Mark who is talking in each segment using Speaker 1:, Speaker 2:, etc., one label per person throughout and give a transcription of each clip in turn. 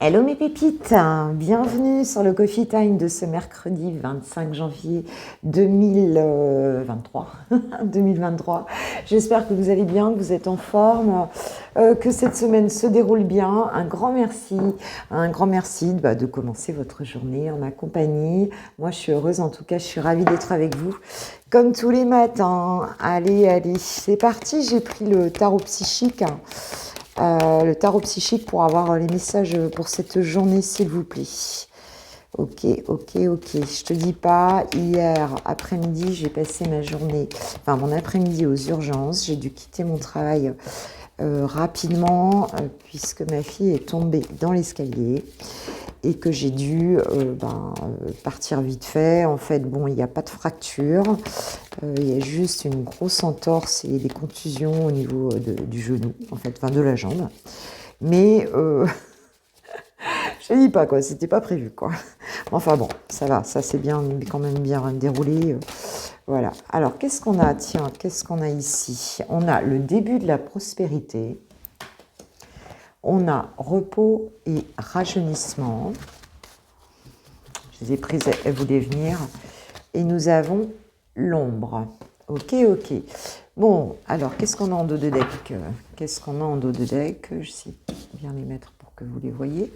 Speaker 1: Hello mes pépites, bienvenue sur le Coffee Time de ce mercredi 25 janvier 2023. 2023. J'espère que vous allez bien, que vous êtes en forme, que cette semaine se déroule bien. Un grand merci de commencer votre journée en ma compagnie. Moi je suis heureuse, en tout cas je suis ravie d'être avec vous. Comme tous les matins, allez, c'est parti, j'ai pris le tarot psychique. Le tarot psychique pour avoir les messages pour cette journée, s'il vous plaît. Ok. Je te dis pas, hier après-midi, j'ai passé mon après-midi aux urgences. J'ai dû quitter mon travail rapidement puisque ma fille est tombée dans l'escalier et que j'ai dû partir vite fait. En fait, bon, il n'y a pas de fracture. Il y a juste une grosse entorse et des contusions au niveau du genou, en fait, enfin de la jambe. Mais je ne dis pas quoi, c'était pas prévu quoi. Enfin bon, ça va, ça s'est quand même bien déroulé. Voilà. Alors qu'est-ce qu'on a? Tiens, qu'est-ce qu'on a ici? On a le début de la prospérité. On a repos et rajeunissement. Je les ai prises, elles voulaient venir. Et nous avons l'ombre. Ok. Bon, alors, qu'est-ce qu'on a en dos de deck? Je sais bien les mettre pour que vous les voyez.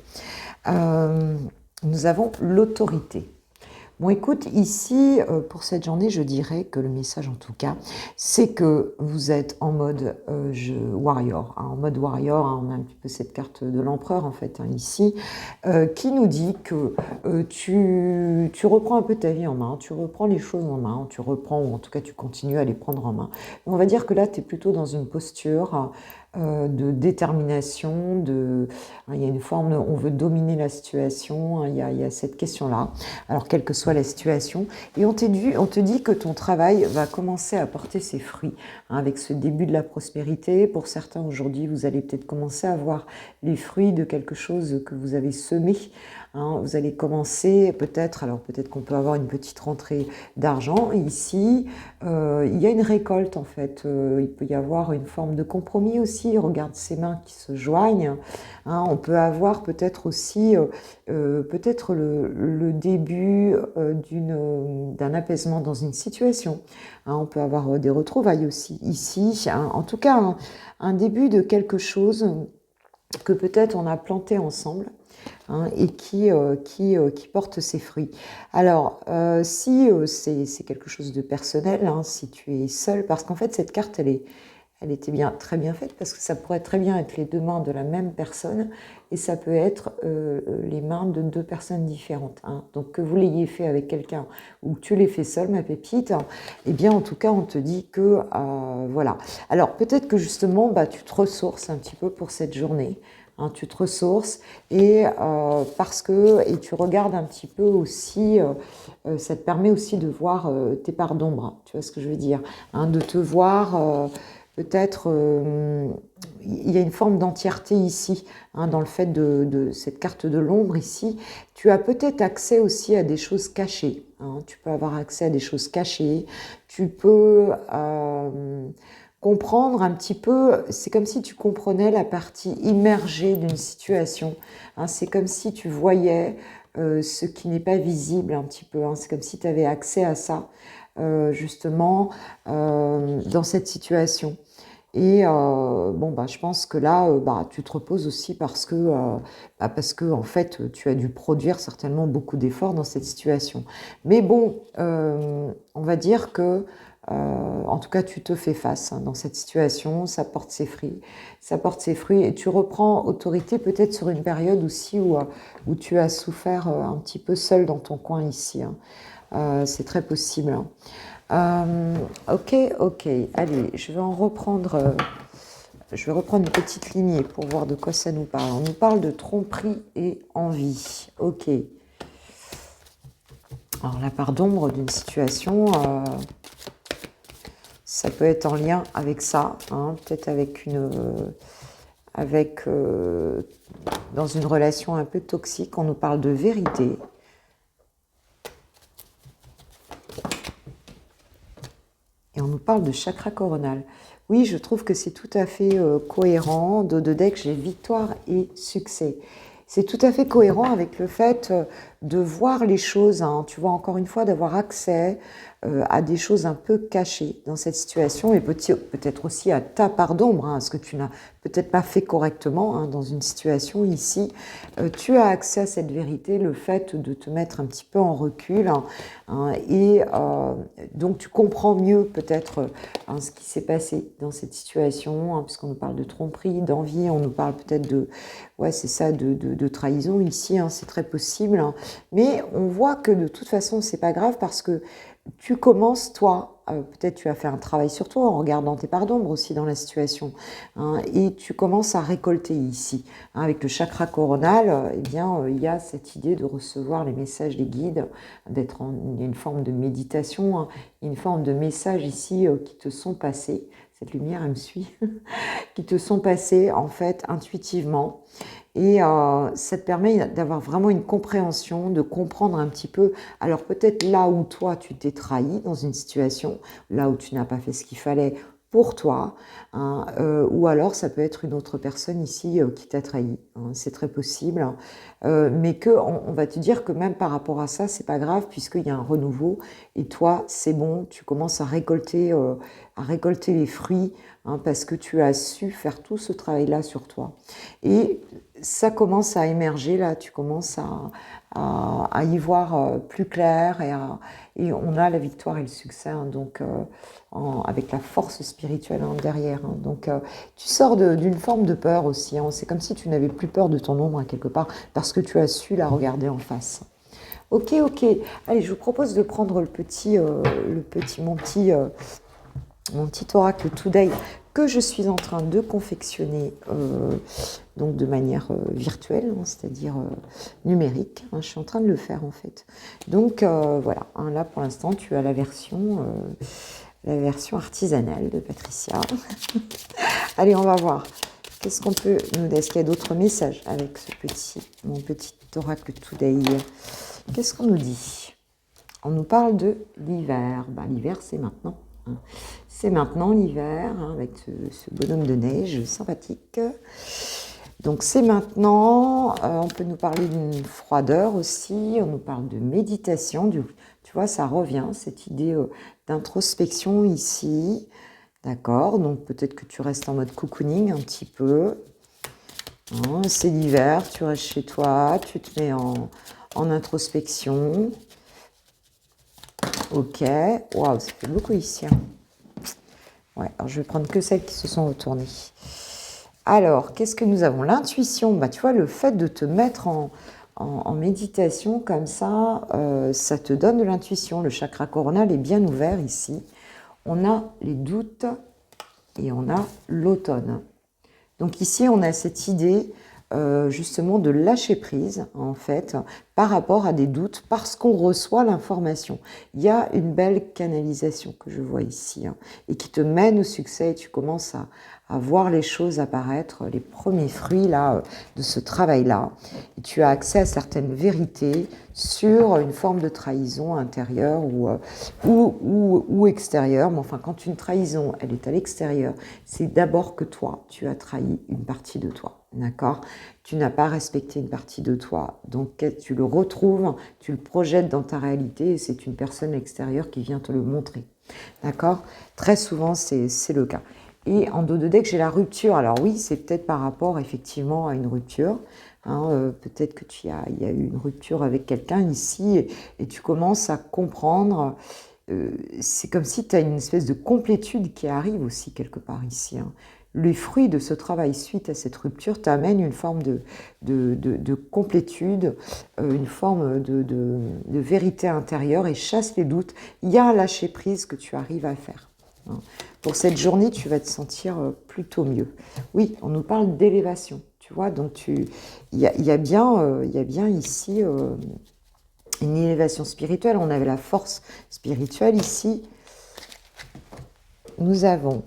Speaker 1: Nous avons l'autorité. Bon, écoute, ici, pour cette journée, je dirais que le message, en tout cas, c'est que vous êtes en mode warrior. En mode warrior, on a un petit peu cette carte de l'empereur, en fait, ici, qui nous dit que tu reprends un peu ta vie en main, tu reprends les choses en main, ou en tout cas, tu continues à les prendre en main. On va dire que là, tu es plutôt dans une posture de détermination, il y a une forme, on veut dominer la situation, il y a cette question-là. Alors, quelle que soit la situation, et on te dit que ton travail va commencer à porter ses fruits, avec ce début de la prospérité. Pour certains, aujourd'hui, vous allez peut-être commencer à voir les fruits de quelque chose que vous avez semé. Vous allez commencer peut-être qu'on peut avoir une petite rentrée d'argent. Ici, il y a une récolte en fait. Il peut y avoir une forme de compromis aussi. Regarde ces mains qui se joignent. On peut avoir peut-être aussi le début d'un apaisement dans une situation. On peut avoir des retrouvailles aussi ici. En tout cas, un début de quelque chose que peut-être on a planté ensemble. Et qui porte ses fruits. Alors, si c'est quelque chose de personnel, si tu es seul, parce qu'en fait, cette carte, elle était très bien faite, parce que ça pourrait très bien être les deux mains de la même personne, et ça peut être les mains de deux personnes différentes. Donc, que vous l'ayez fait avec quelqu'un, ou que tu l'aies fait seul, ma pépite, eh bien, en tout cas, on te dit que, voilà. Alors, peut-être que justement, tu te ressources un petit peu pour cette journée. Tu te ressources et tu regardes un petit peu aussi, ça te permet aussi de voir tes parts d'ombre, tu vois ce que je veux dire, de te voir peut-être, il y a une forme d'entièreté ici, dans le fait de cette carte de l'ombre ici. Tu as peut-être accès aussi à des choses cachées, tu peux avoir accès à des choses cachées, tu peux comprendre un petit peu, c'est comme si tu comprenais la partie immergée d'une situation. C'est comme si tu voyais ce qui n'est pas visible un petit peu. C'est comme si tu avais accès à ça, justement, dans cette situation. Et je pense que là, tu te reposes aussi parce que en fait, tu as dû produire certainement beaucoup d'efforts dans cette situation. Mais bon, on va dire que en tout cas, tu te fais face dans cette situation, ça porte ses fruits, et tu reprends autorité peut-être sur une période aussi où tu as souffert un petit peu seul dans ton coin ici. C'est très possible. Ok. Allez, je vais reprendre une petite lignée pour voir de quoi ça nous parle. On nous parle de tromperie et envie. Ok. Alors, la part d'ombre d'une situation, ça peut être en lien avec ça, peut-être dans une relation un peu toxique. On nous parle de vérité. Et on nous parle de chakra coronal. Oui, je trouve que c'est tout à fait cohérent. Dos de deck, j'ai victoire et succès. c'est tout à fait cohérent avec le fait de voir les choses, hein, tu vois, encore une fois, d'avoir accès à des choses un peu cachées dans cette situation et peut-être aussi à ta part d'ombre, hein, ce que tu n'as peut-être pas fait correctement hein, dans une situation ici. Tu as accès à cette vérité, le fait de te mettre un petit peu en recul hein, et donc tu comprends mieux peut-être hein, ce qui s'est passé dans cette situation, hein, puisqu'on nous parle de tromperie, d'envie, on nous parle peut-être de, ouais c'est ça, de trahison ici, hein, c'est très possible, hein, mais on voit que de toute façon c'est pas grave parce que tu commences, toi, peut-être tu as fait un travail sur toi en regardant tes parts d'ombre aussi dans la situation, hein, et tu commences à récolter ici. Hein, avec le chakra coronal, eh bien, il y a cette idée de recevoir les messages des guides, d'être en une forme de méditation, hein, une forme de messages ici qui te sont passés. Cette lumière, elle me suit, qui te sont passés en fait intuitivement. Et ça te permet d'avoir vraiment une compréhension, de comprendre un petit peu. Alors peut-être là où toi, tu t'es trahi dans une situation, là où tu n'as pas fait ce qu'il fallait pour toi, hein, ou alors ça peut être une autre personne ici qui t'a trahi. Hein, c'est très possible. Mais que on va te dire que même par rapport à ça, c'est pas grave puisqu'il y a un renouveau. Et toi, c'est bon, tu commences à récolter les fruits hein, parce que tu as su faire tout ce travail-là sur toi. Et ça commence à émerger, là, tu commences à y voir plus clair et on a la victoire et le succès, hein, donc avec la force spirituelle hein, derrière. Hein, donc tu sors d'une forme de peur aussi, hein, c'est comme si tu n'avais plus peur de ton ombre hein, quelque part parce que tu as su la regarder en face. Ok, ok, allez, je vous propose de prendre mon petit oracle Today que je suis en train de confectionner donc de manière virtuelle, hein, c'est-à-dire numérique. Hein, je suis en train de le faire en fait. Donc voilà, hein, là pour l'instant tu as la version artisanale de Patricia. Allez, on va voir. Qu'est-ce qu'on peut nous dire? Est-ce qu'il y a d'autres messages avec mon petit oracle Today? Qu'est-ce qu'on nous dit? On nous parle de l'hiver. Ben, l'hiver, c'est maintenant. Hein. C'est maintenant l'hiver, hein, avec ce bonhomme de neige sympathique. Donc c'est maintenant. On peut nous parler d'une froideur aussi. On nous parle de méditation. Tu vois, ça revient, cette idée d'introspection ici. D'accord, donc peut-être que tu restes en mode cocooning un petit peu. Hein, c'est l'hiver, tu restes chez toi, tu te mets en introspection. Ok, waouh, ça fait beaucoup ici. Hein. Ouais, alors je vais prendre que celles qui se sont retournées. Alors, qu'est-ce que nous avons? L'intuition, bah, tu vois, le fait de te mettre en méditation comme ça, ça te donne de l'intuition. Le chakra coronal est bien ouvert ici. On a les doutes et on a l'automne. Donc ici, on a cette idée justement de lâcher prise, en fait, par rapport à des doutes, parce qu'on reçoit l'information. Il y a une belle canalisation que je vois ici, hein, et qui te mène au succès, et tu commences à voir les choses apparaître, les premiers fruits là, de ce travail-là. Et tu as accès à certaines vérités sur une forme de trahison intérieure ou extérieure. Mais enfin, quand une trahison, elle est à l'extérieur, c'est d'abord que toi, tu as trahi une partie de toi. D'accord? Tu n'as pas respecté une partie de toi. Donc, tu le retrouves, tu le projettes dans ta réalité et c'est une personne extérieure qui vient te le montrer. D'accord? Très souvent, c'est le cas. Et en dos de deck, j'ai la rupture. Alors oui, c'est peut-être par rapport effectivement à une rupture. Hein, peut-être que il y a eu une rupture avec quelqu'un ici et tu commences à comprendre. C'est comme si tu as une espèce de complétude qui arrive aussi quelque part ici. Hein. Les fruits de ce travail suite à cette rupture t'amènent une forme de complétude, une forme de vérité intérieure et chasse les doutes. Il y a un lâcher-prise que tu arrives à faire. Pour cette journée, tu vas te sentir plutôt mieux. Oui, on nous parle d'élévation, tu vois, donc il y a bien ici une élévation spirituelle. On avait la force spirituelle ici. Nous avons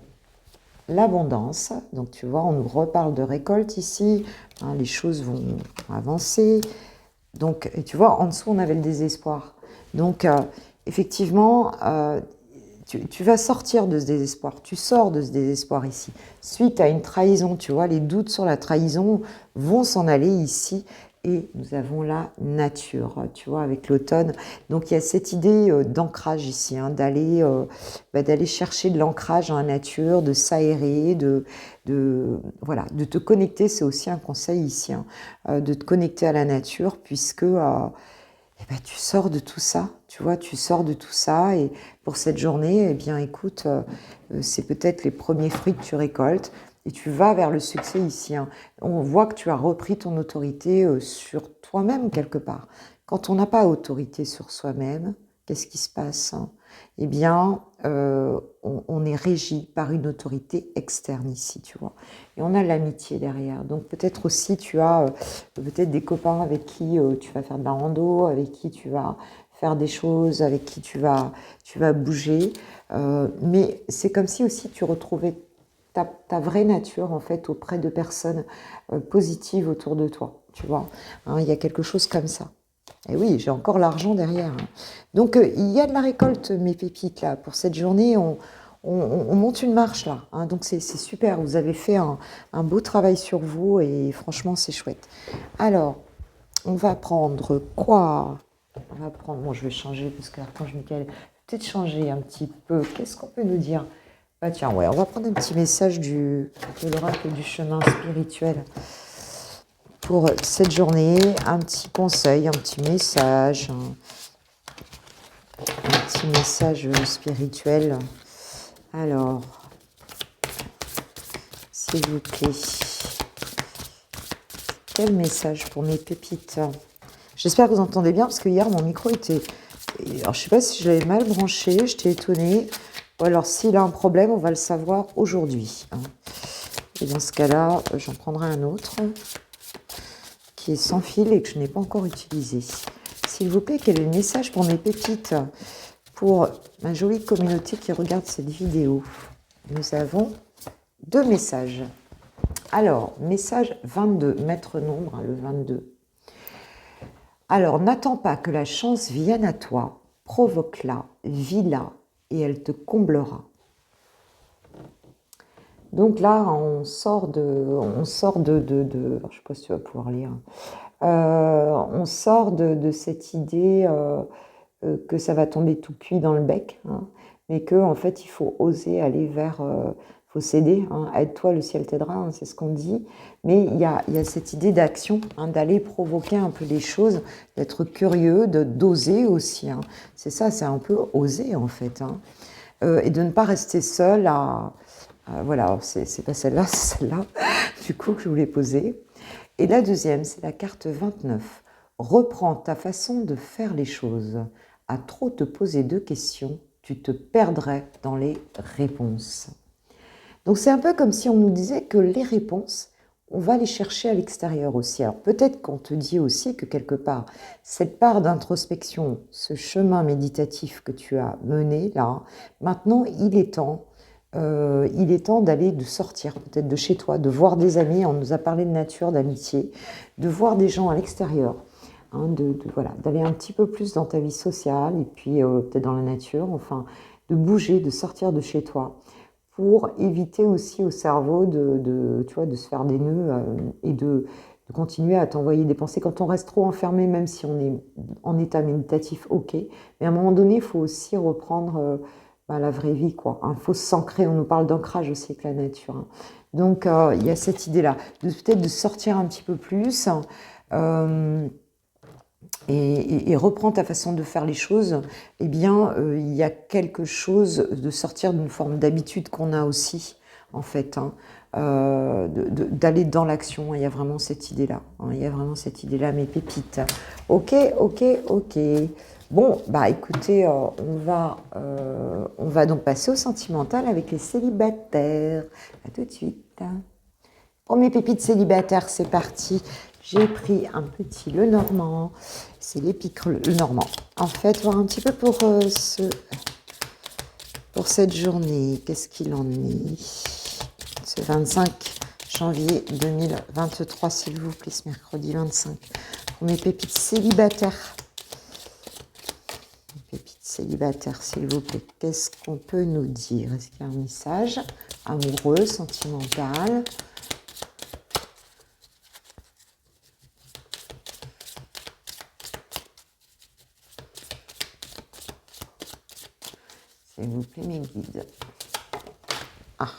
Speaker 1: l'abondance, donc tu vois, on nous reparle de récolte ici, hein, les choses vont avancer. Donc, et tu vois, en dessous, on avait le désespoir. Donc, effectivement, tu vas sortir de ce désespoir, tu sors de ce désespoir ici. Suite à une trahison, tu vois, les doutes sur la trahison vont s'en aller ici et nous avons la nature, tu vois, avec l'automne. Donc, il y a cette idée d'ancrage ici, hein, d'aller chercher de l'ancrage dans la nature, de s'aérer, voilà, de te connecter. C'est aussi un conseil ici, hein, de te connecter à la nature, puisque tu sors de tout ça, tu vois, tu sors de tout ça. Et pour cette journée, eh bien, écoute, c'est peut-être les premiers fruits que tu récoltes. Et tu vas vers le succès ici, hein. On voit que tu as repris ton autorité sur toi-même quelque part. Quand on n'a pas autorité sur soi-même, qu'est-ce qui se passe, hein? Eh bien, on est régi par une autorité externe ici, tu vois. Et on a l'amitié derrière. Donc peut-être aussi tu as peut-être des copains avec qui tu vas faire de la rando, avec qui tu vas faire des choses, avec qui tu vas bouger. Mais c'est comme si aussi tu retrouvais ta vraie nature en fait auprès de personnes positives autour de toi, tu vois. Hein, il y a quelque chose comme ça. Et oui, j'ai encore l'argent derrière, hein. Donc il y a de la récolte, mes pépites, là. Pour cette journée, on monte une marche, là, hein. Donc c'est super, vous avez fait un beau travail sur vous et franchement, c'est chouette. Alors, on va prendre quoi? On va prendre, bon, je vais changer parce que l'archange Michael, peut-être changer un petit peu. Qu'est-ce qu'on peut nous dire? Bah tiens, ouais, on va prendre un petit message de l'oracle du chemin spirituel pour cette journée. Un petit conseil, un petit message, un petit message spirituel. Alors, s'il vous plaît, quel message pour mes pépites? J'espère que vous entendez bien parce que hier mon micro était... Alors je ne sais pas si je l'avais mal branché, j'étais étonnée. Ou alors s'il a un problème, on va le savoir aujourd'hui, hein. Et dans ce cas-là, j'en prendrai un autre qui est sans fil et que je n'ai pas encore utilisé. S'il vous plaît, quel est le message pour mes pépites, pour ma jolie communauté qui regarde cette vidéo? Nous avons 2 messages. Alors, message 22, maître nombre, hein, le 22. Alors, n'attends pas que la chance vienne à toi, provoque-la, vis-la, et elle te comblera. Donc là, on sort de je ne sais pas si tu vas pouvoir lire, on sort de cette idée que ça va tomber tout cuit dans le bec, hein, mais que en fait, il faut oser aller vers... faut s'aider, hein, aide-toi, le ciel t'aidera, hein, c'est ce qu'on dit. Mais il y a cette idée d'action, hein, d'aller provoquer un peu les choses, d'être curieux, d'oser aussi, hein. C'est ça, c'est un peu oser en fait, hein. Et de ne pas rester seul voilà, c'est pas celle-là, c'est celle-là, du coup, que je voulais poser. Et la deuxième, c'est la carte 29. Reprends ta façon de faire les choses. À trop te poser de questions, tu te perdrais dans les réponses. Donc c'est un peu comme si on nous disait que les réponses, on va les chercher à l'extérieur aussi. Alors peut-être qu'on te dit aussi que quelque part, cette part d'introspection, ce chemin méditatif que tu as mené là, maintenant il est temps d'aller, de sortir peut-être de chez toi, de voir des amis. On nous a parlé de nature, d'amitié, de voir des gens à l'extérieur, hein, voilà, d'aller un petit peu plus dans ta vie sociale et puis peut-être dans la nature, enfin, de bouger, de sortir de chez toi pour éviter aussi au cerveau tu vois, de se faire des nœuds et de continuer à t'envoyer des pensées. Quand on reste trop enfermé, même si on est en état méditatif, ok, mais à un moment donné, il faut aussi reprendre la vraie vie, quoi. Il faut s'ancrer, on nous parle d'ancrage aussi avec la nature, hein. Donc, il y a cette idée-là, peut-être de sortir un petit peu plus, et reprends ta façon de faire les choses. Eh bien, il y a quelque chose de sortir d'une forme d'habitude qu'on a aussi, en fait, hein, d'aller dans l'action. Il y a vraiment cette idée-là, hein, il y a vraiment cette idée-là, mes pépites. Ok, ok, ok. Bon, bah écoutez, on va donc passer au sentimental avec les célibataires. À tout de suite. Pour mes pépites célibataires, c'est parti. J'ai pris un petit Lenormand. C'est l'épique Lenormand. En fait, voir un petit peu pour cette journée. Qu'est-ce qu'il en est? Ce 25 janvier 2023, s'il vous plaît, ce mercredi 25. Pour mes pépites célibataires. Pépites célibataires, s'il vous plaît. Qu'est-ce qu'on peut nous dire? Est-ce qu'il y a un message amoureux, sentimental? s'il vous plaît, mes guides. Ah.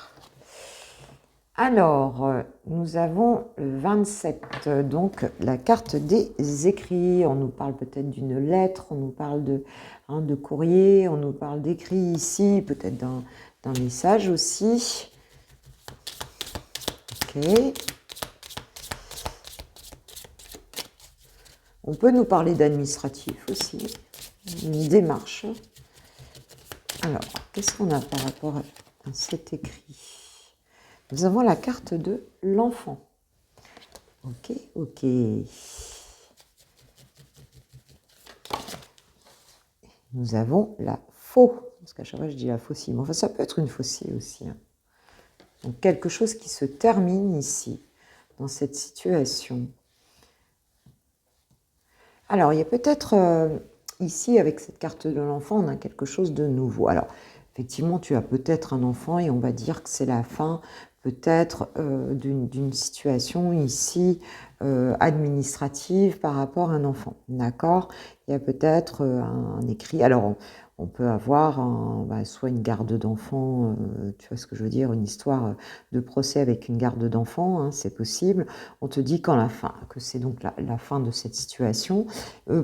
Speaker 1: Alors, nous avons le 27, donc la carte des écrits. On nous parle peut-être d'une lettre, on nous parle de courrier, on nous parle d'écrit ici, peut-être d'un message aussi. Ok. On peut nous parler d'administratif aussi, une démarche. Alors, qu'est-ce qu'on a par rapport à cet écrit? Nous avons la carte de l'enfant. Ok, ok. Nous avons la faux. Parce qu'à chaque fois, je dis la faucille. Mais enfin, ça peut être une faucille aussi. Hein. Donc, quelque chose qui se termine ici, dans cette situation. Alors, il y a peut-être ici, avec cette carte de l'enfant, on a quelque chose de nouveau. Alors, effectivement, tu as peut-être un enfant et on va dire que c'est la fin peut-être d'une situation ici administrative par rapport à un enfant. D'accord? Il y a peut-être un écrit. Alors, on peut avoir soit une garde d'enfant, tu vois ce que je veux dire, une histoire de procès avec une garde d'enfant, hein, c'est possible. On te dit qu'en la fin, que c'est donc la fin de cette situation.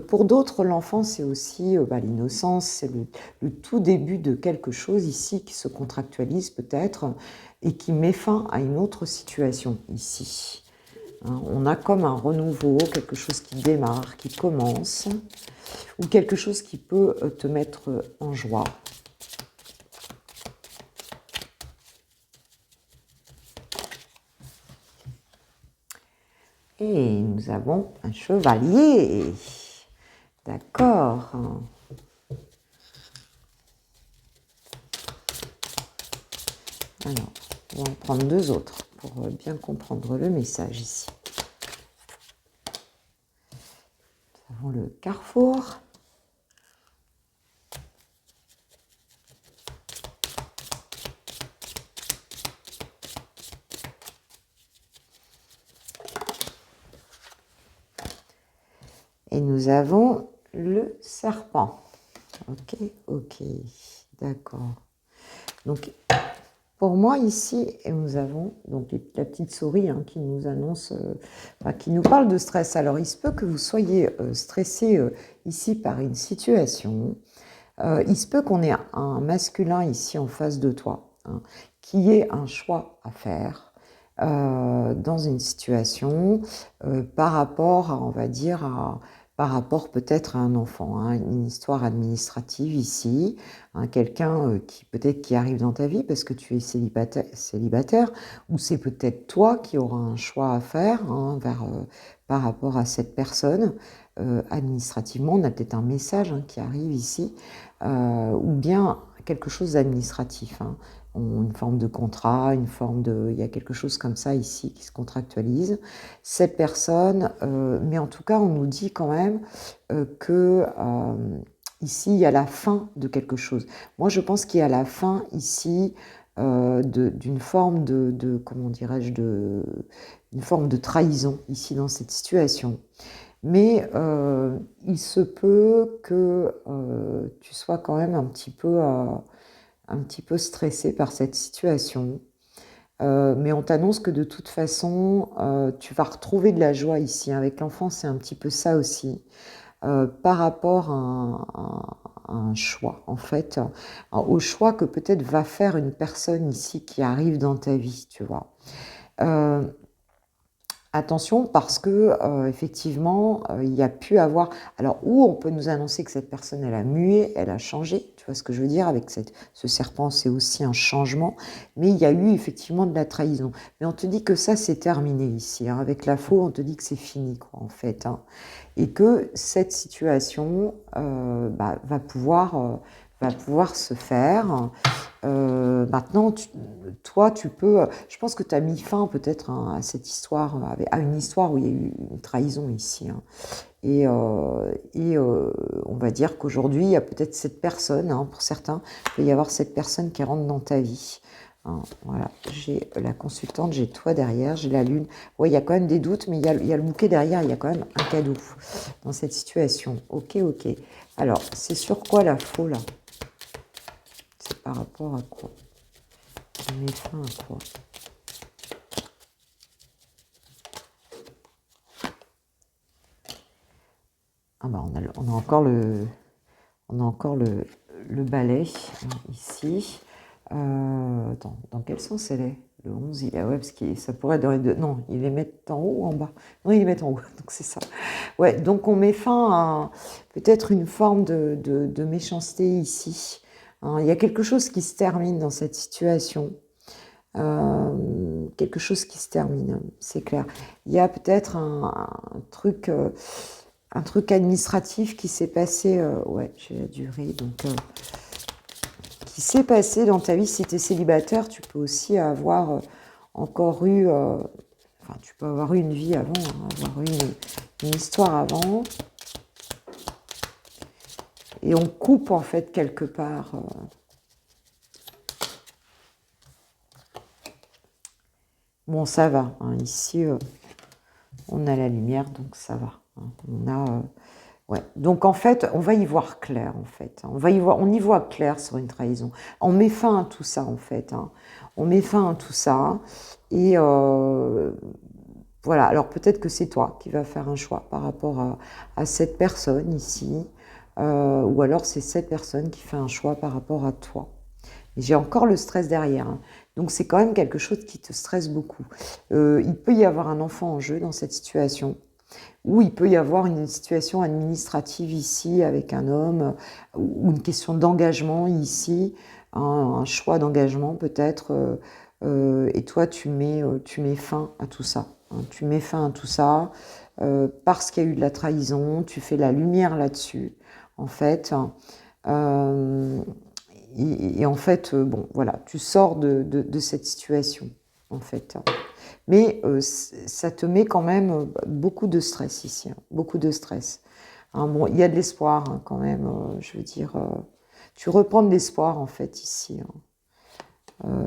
Speaker 1: Pour d'autres, l'enfant, c'est aussi l'innocence, c'est le tout début de quelque chose ici qui se contractualise peut-être et qui met fin à une autre situation ici. Hein, on a comme un renouveau, quelque chose qui démarre, qui commence, ou quelque chose qui peut te mettre en joie. Et nous avons un chevalier. D'accord. Alors, on va en prendre deux autres pour bien comprendre le message ici. Nous avons le carrefour. Et nous avons le serpent. Ok, ok, d'accord. Donc, pour moi, ici, nous avons donc la petite souris hein, qui nous annonce, qui nous parle de stress. Alors, il se peut que vous soyez stressé ici par une situation. Il se peut qu'on ait un masculin ici en face de toi, hein, qui ait un choix à faire dans une situation par rapport, on va dire, par rapport peut-être à un enfant, hein, une histoire administrative ici, hein, quelqu'un qui peut-être qui arrive dans ta vie parce que tu es célibataire ou c'est peut-être toi qui auras un choix à faire hein, par rapport à cette personne. Administrativement, on a peut-être un message hein, qui arrive ici, ou bien quelque chose d'administratif. Hein. Une forme de contrat, il y a quelque chose comme ça ici qui se contractualise. Cette personne, mais en tout cas, on nous dit quand même que ici, il y a la fin de quelque chose. Moi, je pense qu'il y a la fin ici d'une forme comment dirais-je, une forme de trahison ici dans cette situation. Mais il se peut que tu sois quand même un petit peu stressé par cette situation. Mais on t'annonce que de toute façon, tu vas retrouver de la joie ici. Avec l'enfant, c'est un petit peu ça aussi. Par rapport à un choix, en fait, au choix que peut-être va faire une personne ici qui arrive dans ta vie, tu vois. Attention parce que effectivement, il y a pu avoir. Alors, où on peut nous annoncer que cette personne, elle a mué, elle a changé, tu vois ce que je veux dire, avec ce serpent, c'est aussi un changement, mais il y a eu effectivement de la trahison. Mais on te dit que ça, c'est terminé ici. Hein. Avec la faux, on te dit que c'est fini, quoi, en fait. Hein. Et que cette situation va pouvoir se faire. Maintenant, toi, tu peux. Je pense que tu as mis fin peut-être hein, à cette histoire, à une histoire où il y a eu une trahison ici. Hein. Et on va dire qu'aujourd'hui, il y a peut-être cette personne, hein, pour certains, il peut y avoir cette personne qui rentre dans ta vie. Hein, voilà, j'ai la consultante, j'ai toi derrière, j'ai la lune. Oui, il y a quand même des doutes, mais il y a le bouquet derrière, il y a quand même un cadeau dans cette situation. Ok, ok. Alors, c'est sur quoi la faux là ? Par rapport à quoi? On met fin à quoi? Ah bah on a encore le balai ici. Attends, dans quel sens elle est? Le 11, il est, ouais, parce que ça pourrait dans les deux. Non, il les met en haut ou en bas? Non, il les met en haut, donc c'est ça. Ouais, donc on met fin à peut-être une forme de méchanceté ici. Hein, il y a quelque chose qui se termine dans cette situation. Quelque chose qui se termine, c'est clair. Il y a peut-être un truc administratif qui s'est passé, ouais, j'ai la durée, donc qui s'est passé dans ta vie. Si tu es célibataire, tu peux aussi avoir encore eu, enfin, tu peux avoir eu une vie avant, hein, avoir eu une histoire avant. Et on coupe en fait quelque part. Bon, ça va. Hein, ici, on a la lumière, donc ça va. Hein, on a, ouais. Donc en fait, on va y voir clair en fait. On y voit clair sur une trahison. On met fin à tout ça en fait. Hein. On met fin à tout ça. Et voilà. Alors peut-être que c'est toi qui vas faire un choix par rapport à cette personne ici. Ou alors c'est cette personne qui fait un choix par rapport à toi. Et j'ai encore le stress derrière. Hein. Donc c'est quand même quelque chose qui te stresse beaucoup. Il peut y avoir un enfant en jeu dans cette situation. Ou il peut y avoir une situation administrative ici avec un homme, ou une question d'engagement ici, un choix d'engagement peut-être, et toi tu mets fin à tout ça. Hein, tu mets fin à tout ça parce qu'il y a eu de la trahison, tu fais la lumière là-dessus, en fait. Et en fait, bon, voilà, tu sors de cette situation, en fait. Mais ça te met quand même beaucoup de stress ici, hein, beaucoup de stress. Hein, bon, il y a de l'espoir hein, quand même, je veux dire, tu reprends de l'espoir en fait ici. Hein.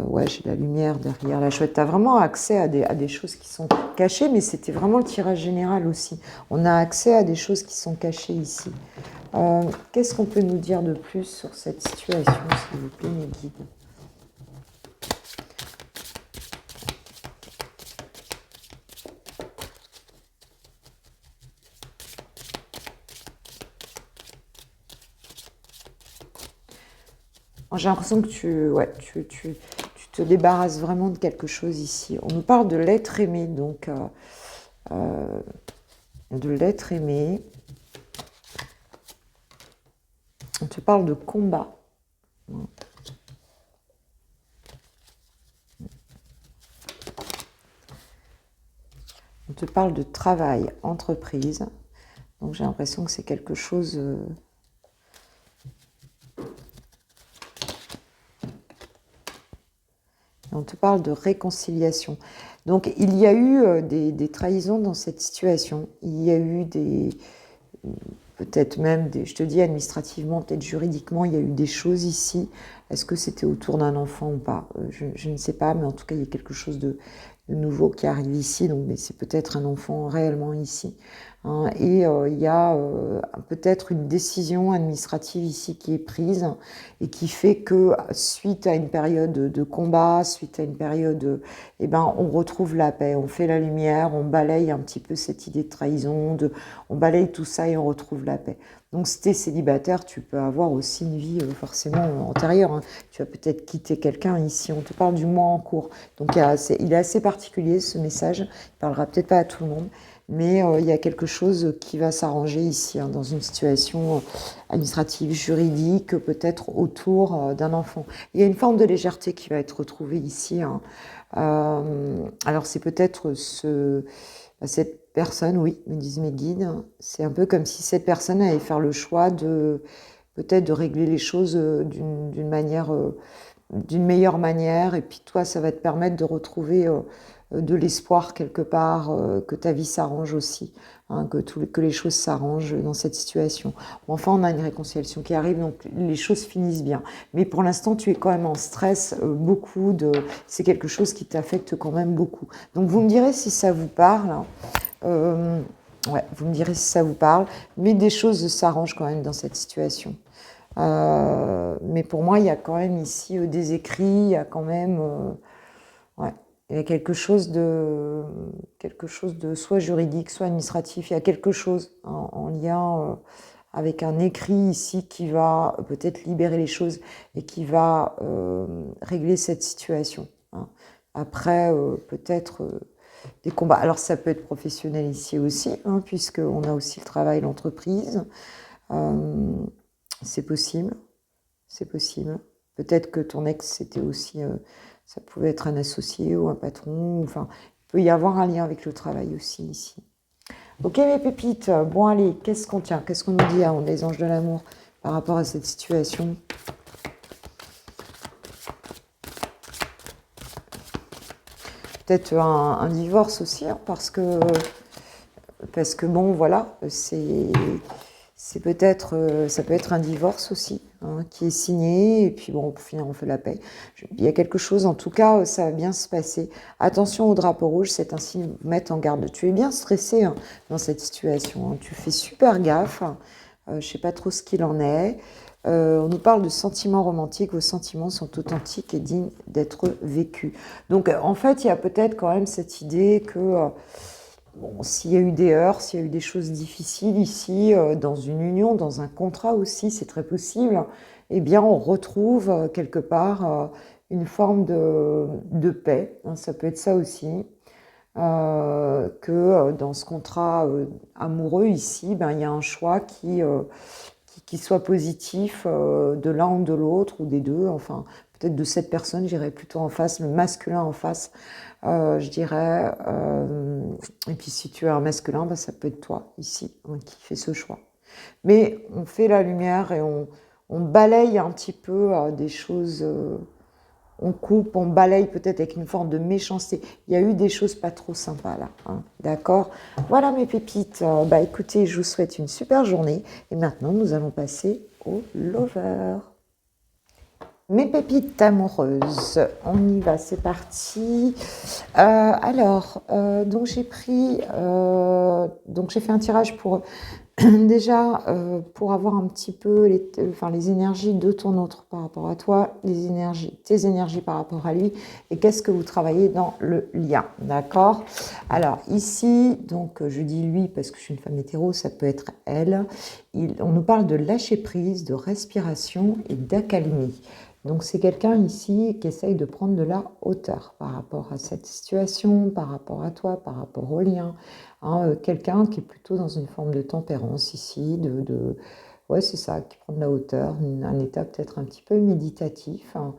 Speaker 1: Ouais, j'ai la lumière derrière la chouette. Tu as vraiment accès à des choses qui sont cachées, mais c'était vraiment le tirage général aussi. On a accès à des choses qui sont cachées ici. Qu'est-ce qu'on peut nous dire de plus sur cette situation, s'il vous plaît, mes guides? J'ai l'impression que tu te débarrasses vraiment de quelque chose ici. On nous parle de l'être aimé, donc de l'être aimé. On te parle de combat. On te parle de travail, entreprise. Donc j'ai l'impression que c'est quelque chose... On te parle de réconciliation. Donc il y a eu des trahisons dans cette situation. Il y a eu peut-être même, je te dis administrativement, peut-être juridiquement, il y a eu des choses ici. Est-ce que c'était autour d'un enfant ou pas? Je ne sais pas, mais en tout cas, il y a quelque chose de nouveau qui arrive ici. Donc, mais c'est peut-être un enfant réellement ici. Hein, et il y a peut-être une décision administrative ici qui est prise et qui fait que suite à une période de combat, suite à une période, eh ben, on retrouve la paix, on fait la lumière, on balaye un petit peu cette idée de trahison, on balaye tout ça et on retrouve la paix. Donc si tu es célibataire, tu peux avoir aussi une vie forcément antérieure. Hein. Tu vas peut-être quitter quelqu'un ici, on te parle du mois en cours. Donc il est assez particulier ce message, il ne parlera peut-être pas à tout le monde. Mais il y a quelque chose qui va s'arranger ici, hein, dans une situation administrative, juridique, peut-être autour d'un enfant. Il y a une forme de légèreté qui va être retrouvée ici. Hein. Alors c'est peut-être cette personne, oui, me disent mes guides, c'est un peu comme si cette personne allait faire le choix peut-être de régler les choses d'une meilleure manière, et puis toi, ça va te permettre de retrouver de l'espoir quelque part, que ta vie s'arrange aussi, hein, que les choses s'arrangent dans cette situation. Bon, enfin, on a une réconciliation qui arrive, donc les choses finissent bien. Mais pour l'instant, tu es quand même en stress, c'est quelque chose qui t'affecte quand même beaucoup. Donc vous me direz si ça vous parle. Ouais, vous me direz si ça vous parle, mais des choses s'arrangent quand même dans cette situation. Mais pour moi, il y a quand même ici des écrits, il y a quand même... ouais, il y a quelque chose de soit juridique, soit administratif. Il y a quelque chose en lien avec un écrit ici qui va peut-être libérer les choses et qui va régler cette situation, hein. Après, peut-être des combats. Alors, ça peut être professionnel ici aussi, hein, puisqu'on a aussi le travail, l'entreprise. Euh, c'est possible, c'est possible. Peut-être que ton ex, c'était aussi, ça pouvait être un associé ou un patron. Enfin, il peut y avoir un lien avec le travail aussi ici. Ok, mes pépites. Bon, allez, qu'est-ce qu'on tient? Qu'est-ce qu'on nous dit, hein, les anges de l'amour, par rapport à cette situation? Peut-être un divorce aussi, hein, parce que bon, voilà, c'est peut-être, ça peut être un divorce aussi, hein, qui est signé, et puis bon, pour finir, on fait la paix. Il y a quelque chose, en tout cas, ça va bien se passer. Attention au drapeau rouge, c'est un signe de vous mettre en garde. Tu es bien stressé, hein, dans cette situation, hein. Tu fais super gaffe. Je ne sais pas trop ce qu'il en est. On nous parle de sentiments romantiques. Vos sentiments sont authentiques et dignes d'être vécus. Donc, en fait, il y a peut-être quand même cette idée que... bon, s'il y a eu des heurts, s'il y a eu des choses difficiles ici, dans une union, dans un contrat aussi, c'est très possible, eh bien, on retrouve quelque part une forme de paix, hein, ça peut être ça aussi, que dans ce contrat amoureux ici, ben, il y a un choix qui soit positif de l'un ou de l'autre, ou des deux, enfin, peut-être de cette personne, j'irais plutôt en face, le masculin en face, je dirais. Et puis si tu es un masculin, bah, ça peut être toi ici, hein, qui fait ce choix. Mais on fait la lumière et on balaye un petit peu des choses, on coupe, on balaye peut-être avec une forme de méchanceté. Il y a eu des choses pas trop sympas là, hein, d'accord? Voilà mes pépites. Bah écoutez, je vous souhaite une super journée. Et maintenant, nous allons passer au lover. Mes pépites amoureuses, on y va, c'est parti. Donc j'ai fait un tirage pour déjà pour avoir un petit peu les énergies de ton autre par rapport à toi, tes énergies par rapport à lui, et qu'est-ce que vous travaillez dans le lien, d'accord? Alors ici, donc je dis lui parce que je suis une femme hétéro, ça peut être elle. On nous parle de lâcher prise, de respiration et d'accalmie. Donc c'est quelqu'un ici qui essaye de prendre de la hauteur par rapport à cette situation, par rapport à toi, par rapport au lien, hein, quelqu'un qui est plutôt dans une forme de tempérance ici, ouais c'est ça, qui prend de la hauteur, un état peut-être un petit peu méditatif, hein.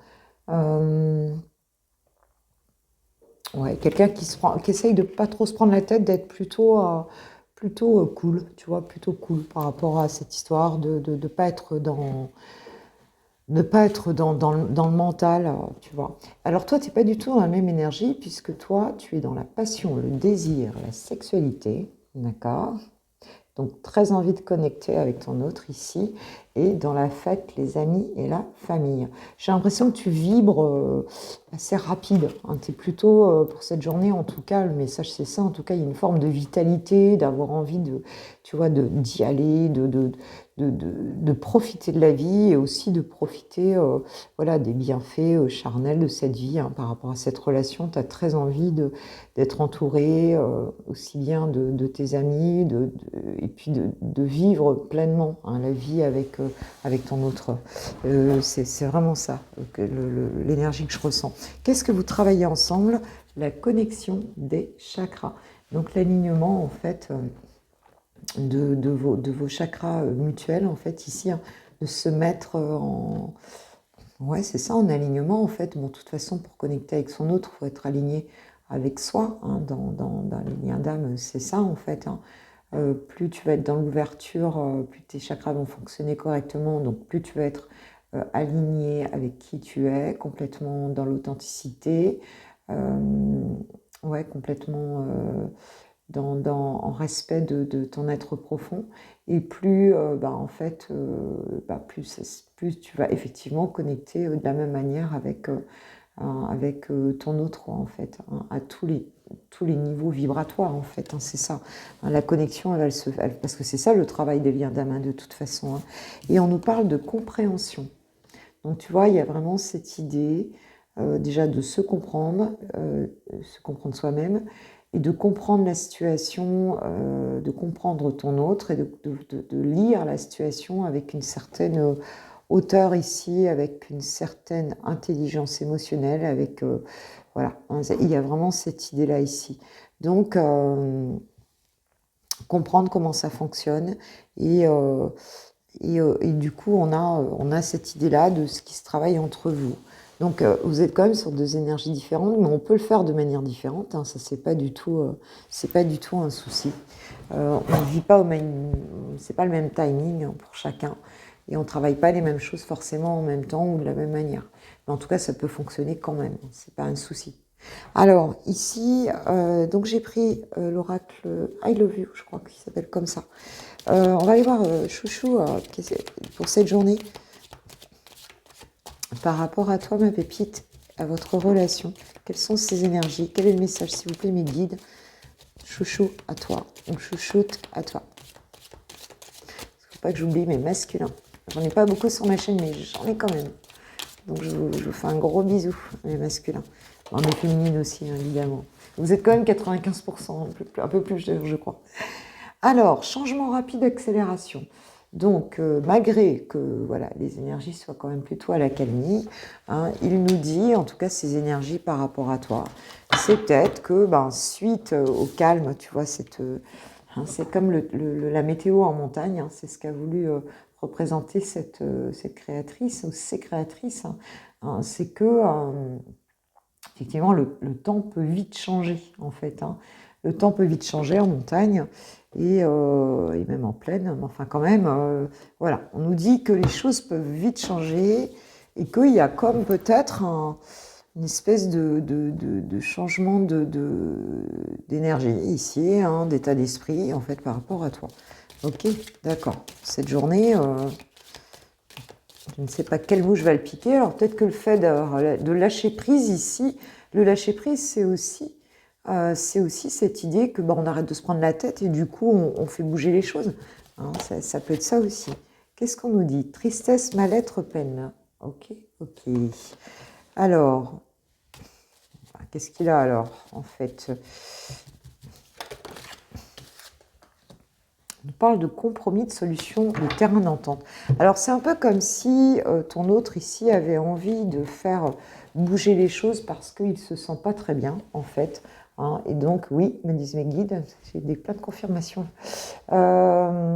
Speaker 1: Ouais, quelqu'un qui essaye de pas trop se prendre la tête, d'être plutôt cool, tu vois, plutôt cool par rapport à cette histoire de pas être dans dans le mental, tu vois. Alors toi, tu n'es pas du tout dans la même énergie, puisque toi, tu es dans la passion, le désir, la sexualité, d'accord? Donc très envie de connecter avec ton autre ici, et dans la fête, les amis et la famille. J'ai l'impression que tu vibres assez rapide, hein. Tu es plutôt, pour cette journée, en tout cas, le message c'est ça, en tout cas, il y a une forme de vitalité, d'avoir envie tu vois, d'y aller, de profiter de la vie, et aussi de profiter voilà, des bienfaits charnels de cette vie, hein. Par rapport à cette relation, tu as très envie d'être entouré aussi bien de tes amis, et puis de vivre pleinement, hein, la vie avec ton autre. C'est vraiment ça, l'énergie que je ressens. Qu'est-ce que vous travaillez ensemble? La connexion des chakras. Donc l'alignement, en fait, de vos chakras mutuels, en fait, ici, hein, de se mettre en... Ouais, c'est ça, en alignement, en fait. Bon, de toute façon, pour connecter avec son autre, il faut être aligné avec soi, hein, dans les liens d'âme, c'est ça, en fait, hein. Plus tu vas être dans l'ouverture, plus tes chakras vont fonctionner correctement, donc plus tu vas être aligné avec qui tu es, complètement dans l'authenticité, ouais, complètement en respect de ton être profond, et plus, en fait, plus tu vas effectivement connecter de la même manière avec ton autre, en fait, hein, tous les niveaux vibratoires, en fait, hein, c'est ça. Hein, la connexion, parce que c'est ça le travail des liens d'âme, hein, de toute façon. Hein. Et on nous parle de compréhension. Donc, tu vois, il y a vraiment cette idée, déjà, de se comprendre soi-même, et de comprendre la situation, de comprendre ton autre, et de lire la situation avec une certaine hauteur ici, avec une certaine intelligence émotionnelle, avec... voilà, il y a vraiment cette idée-là ici. Donc, comprendre comment ça fonctionne, et, et du coup, on a cette idée-là de ce qui se travaille entre vous. Donc, vous êtes quand même sur deux énergies différentes, mais on peut le faire de manière différente. Hein, ça, c'est pas du tout un souci. On ne vit pas c'est pas le même timing, hein, pour chacun, et on travaille pas les mêmes choses forcément en même temps ou de la même manière. Mais en tout cas, ça peut fonctionner quand même. C'est pas un souci. Alors ici, donc j'ai pris l'oracle I Love You, je crois qu'il s'appelle comme ça. On va aller voir Chouchou pour cette journée. Par rapport à toi, ma pépite, à votre relation, quelles sont ces énergies? Quel est le message, s'il vous plaît, mes guides? Chouchou à toi, ou chouchoute à toi. Il ne faut pas que j'oublie mes masculins. J'en ai pas beaucoup sur ma chaîne, mais j'en ai quand même. Donc je vous fais un gros bisou, mes masculins. Bon, mes féminines aussi, hein, évidemment. Vous êtes quand même 95%, un peu plus, je crois. Alors, changement rapide d'accélération. Donc, malgré que voilà, les énergies soient quand même plutôt à l'accalmie, hein, il nous dit, en tout cas, ces énergies par rapport à toi, c'est peut-être que, suite au calme, tu vois, c'est comme la météo en montagne, hein, c'est ce qu'a voulu représenter cette créatrice, ou ces créatrices, hein, c'est que, effectivement, le temps peut vite changer, en fait. Hein. Le temps peut vite changer en montagne, et même en plaine, mais enfin quand même, voilà, on nous dit que les choses peuvent vite changer, et qu'il y a comme peut-être une espèce de changement d'énergie ici, hein, d'état d'esprit, en fait, par rapport à toi. Ok, d'accord. Cette journée, je ne sais pas quel mot je vais le piquer, alors peut-être que le fait de lâcher prise ici, le lâcher prise, c'est aussi cette idée que on arrête de se prendre la tête, et du coup on fait bouger les choses. Hein, ça peut être ça aussi. Qu'est-ce qu'on nous dit? Tristesse, mal-être, peine. Ok, ok. Alors, qu'est-ce qu'il a alors, en fait? On parle de compromis, de solution, de terrain d'entente. Alors c'est un peu comme si ton autre ici avait envie de faire bouger les choses parce qu'il ne se sent pas très bien, en fait. Hein. Et donc, oui, me disent mes guides, j'ai plein de confirmations. Voilà,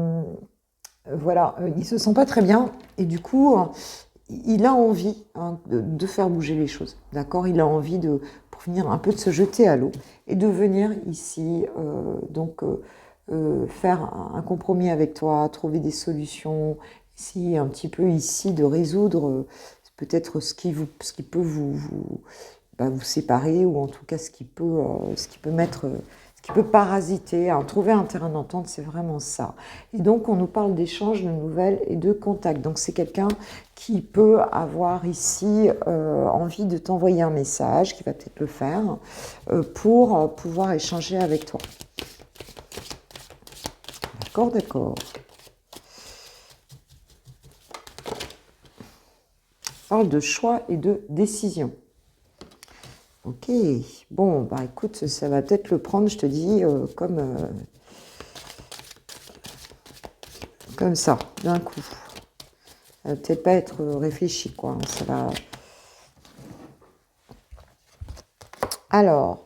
Speaker 1: il ne se sent pas très bien, et du coup, il a envie, hein, de faire bouger les choses. D'accord? Il a envie pour finir, un peu de se jeter à l'eau et de venir ici, faire un compromis avec toi, trouver des solutions, essayer un petit peu ici de résoudre peut-être ce qui peut vous séparer, ou en tout cas ce qui peut parasiter. Alors, trouver un terrain d'entente, c'est vraiment ça. Et donc, on nous parle d'échanges de nouvelles et de contacts. Donc, c'est quelqu'un qui peut avoir ici envie de t'envoyer un message, qui va peut-être le faire, pour pouvoir échanger avec toi. D'accord, d'accord. On parle de choix et de décision. Ok, bon, écoute, ça va peut-être le prendre, je te dis, comme ça, d'un coup. Ça va peut-être pas être réfléchi, quoi. Ça va... Alors,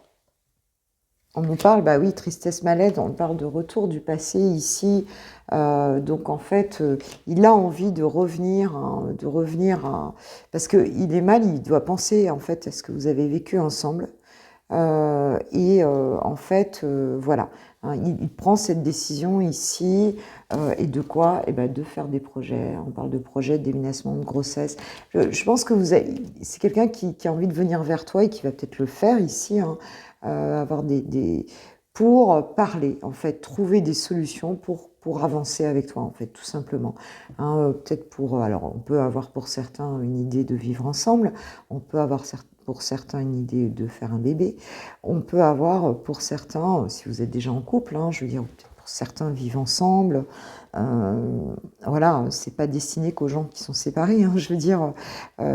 Speaker 1: on nous parle, oui, tristesse, mal-être, on parle de retour du passé ici. Donc, en fait, il a envie de revenir, hein, parce qu'il est mal, il doit penser, en fait, à ce que vous avez vécu ensemble. En fait, voilà, hein, il prend cette décision ici, et de quoi? De faire des projets. On parle de projets, de déménagement, de grossesse. Je pense que c'est quelqu'un qui a envie de venir vers toi, et qui va peut-être le faire ici, hein, avoir pour parler, en fait, trouver des solutions pour avancer avec toi, en fait, tout simplement. Hein, peut-être alors on peut avoir pour certains une idée de vivre ensemble, on peut avoir pour certains une idée de faire un bébé. On peut avoir pour certains, si vous êtes déjà en couple, hein, je veux dire, pour certains vivent ensemble. Voilà, c'est pas destiné qu'aux gens qui sont séparés, hein, je veux dire,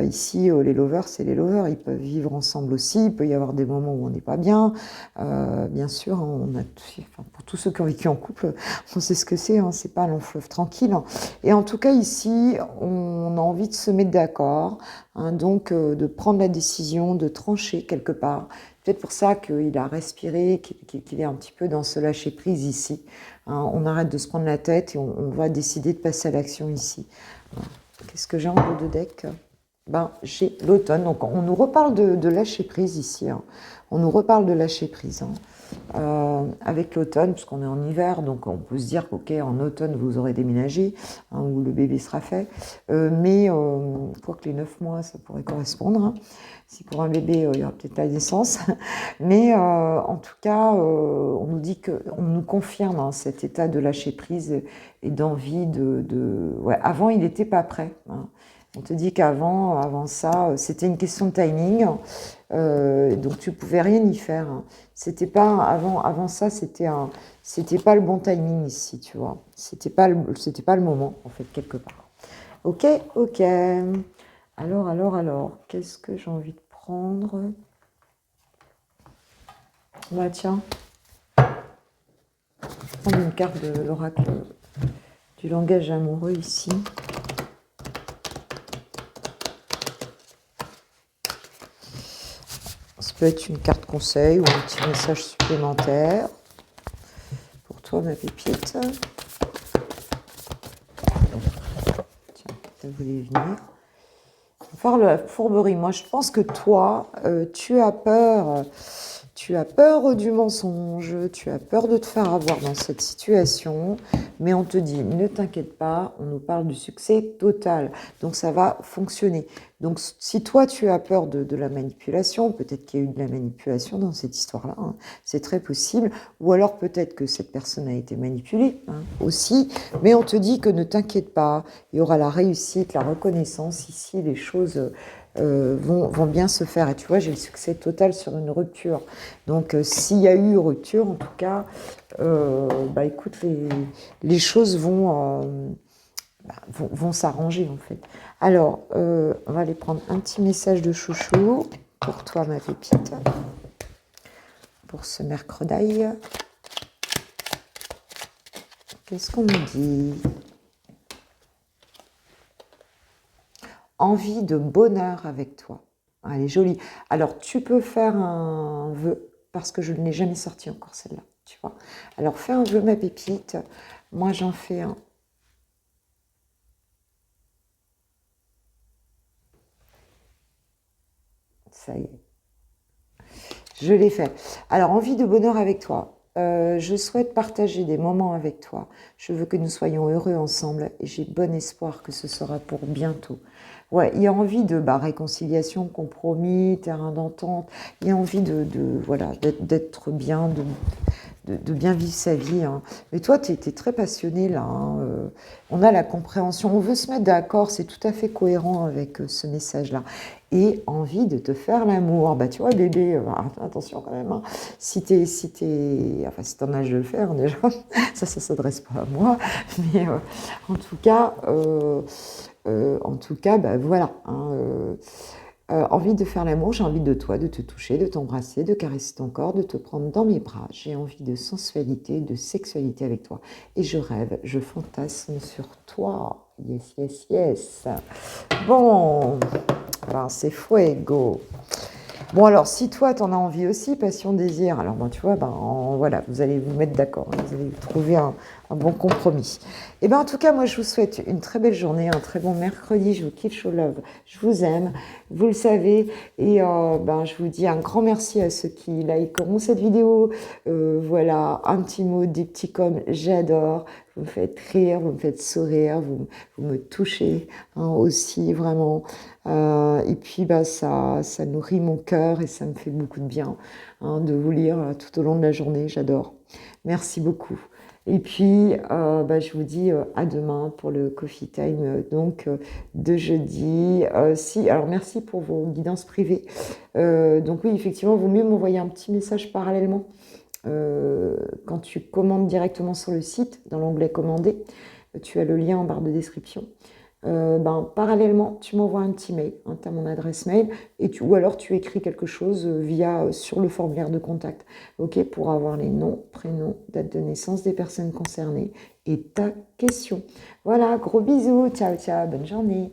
Speaker 1: ici, les lovers, c'est les lovers, ils peuvent vivre ensemble aussi, il peut y avoir des moments où on n'est pas bien, bien sûr, hein, enfin, pour tous ceux qui ont vécu en couple, on sait ce que c'est, hein, c'est pas un long fleuve tranquille, hein. Et en tout cas, ici, on a envie de se mettre d'accord, hein, donc de prendre la décision, de trancher quelque part. Peut-être pour ça qu'il a respiré, qu'il est un petit peu dans ce lâcher-prise ici. Hein, on arrête de se prendre la tête et on va décider de passer à l'action ici. Qu'est-ce que j'ai en haut de deck? Ben, j'ai l'automne. Donc, on nous reparle de lâcher-prise ici. Hein. On nous reparle de lâcher-prise. Hein. Avec l'automne, puisqu'on est en hiver, donc on peut se dire qu'ok, en automne, vous aurez déménagé, hein, où le bébé sera fait. Mais, quoi que les 9 mois, ça pourrait correspondre. Hein. Si pour un bébé, il y aura peut-être la naissance. Mais en tout cas, on nous dit on nous confirme hein, cet état de lâcher prise et d'envie Ouais, avant, il n'était pas prêt. Hein. On te dit avant ça, c'était une question de timing. Donc tu pouvais rien y faire. Hein. C'était pas avant ça, c'était pas le bon timing ici, tu vois. C'était pas le moment en fait quelque part. Ok. Alors, qu'est-ce que j'ai envie de prendre? Bah tiens, je vais prendre une carte de l'oracle du langage amoureux ici. Ça peut être une carte conseil ou un petit message supplémentaire pour toi, ma pépite. Tiens, elle voulait venir. On va faire la fourberie. Moi, je pense que toi, tu as peur du mensonge, tu as peur de te faire avoir dans cette situation, mais on te dit, ne t'inquiète pas, on nous parle du succès total, donc ça va fonctionner. Donc si toi tu as peur de la manipulation, peut-être qu'il y a eu de la manipulation dans cette histoire-là, hein, c'est très possible, ou alors peut-être que cette personne a été manipulée hein, aussi, mais on te dit que ne t'inquiète pas, il y aura la réussite, la reconnaissance, ici les choses... vont bien se faire. Et tu vois, j'ai le succès total sur une rupture. Donc, s'il y a eu rupture, en tout cas, bah, écoute, les choses vont s'arranger, en fait. Alors, on va aller prendre un petit message de chouchou pour toi, ma pépite, pour ce mercredi. Qu'est-ce qu'on nous dit ? Envie de bonheur avec toi. Elle est jolie. Alors, tu peux faire un vœu, parce que je ne l'ai jamais sorti encore, celle-là, tu vois. Alors, fais un vœu, ma pépite. Moi, j'en fais un. Ça y est. Je l'ai fait. Alors, envie de bonheur avec toi. Je souhaite partager des moments avec toi. Je veux que nous soyons heureux ensemble et j'ai bon espoir que ce sera pour bientôt. Ouais, il y a envie de réconciliation, compromis, terrain d'entente. Il y a envie voilà, d'être bien, de bien vivre sa vie. Hein. Mais toi, tu es très passionné là. Hein. On a la compréhension, on veut se mettre d'accord, c'est tout à fait cohérent avec ce message-là. Et envie de te faire l'amour. Bah, tu vois, bébé, attention quand même. Hein. Si t'en as âge de le faire déjà, ça s'adresse pas à moi. Mais en tout cas, bah, voilà. Hein, envie de faire l'amour, j'ai envie de toi, de te toucher, de t'embrasser, de caresser ton corps, de te prendre dans mes bras. J'ai envie de sensualité, de sexualité avec toi. Et je rêve, je fantasme sur toi. Yes. Bon, alors c'est fuego. Bon, alors, si toi, t'en as envie aussi, passion, désir, alors, bon, tu vois, voilà, vous allez vous mettre d'accord, hein, vous allez trouver un bon compromis. Et bien, en tout cas, moi, je vous souhaite une très belle journée, un très bon mercredi, je vous kiffe, show love, je vous aime, vous le savez, et je vous dis un grand merci à ceux qui likeront cette vidéo, voilà, un petit mot, des petits comme, j'adore, vous me faites rire, vous me faites sourire, vous me touchez hein, aussi, vraiment. Et puis, ça nourrit mon cœur et ça me fait beaucoup de bien hein, de vous lire tout au long de la journée. J'adore. Merci beaucoup. Et puis, je vous dis à demain pour le coffee time de jeudi. Alors merci pour vos guidances privées. Donc oui, effectivement, il vaut mieux m'envoyer un petit message parallèlement quand tu commandes directement sur le site, dans l'onglet commander. Tu as le lien en barre de description. Parallèlement, tu m'envoies un petit mail, hein, tu as mon adresse mail, ou alors tu écris quelque chose sur le formulaire de contact, ok, pour avoir les noms, prénoms, date de naissance des personnes concernées et ta question. Voilà, gros bisous, ciao, ciao, bonne journée.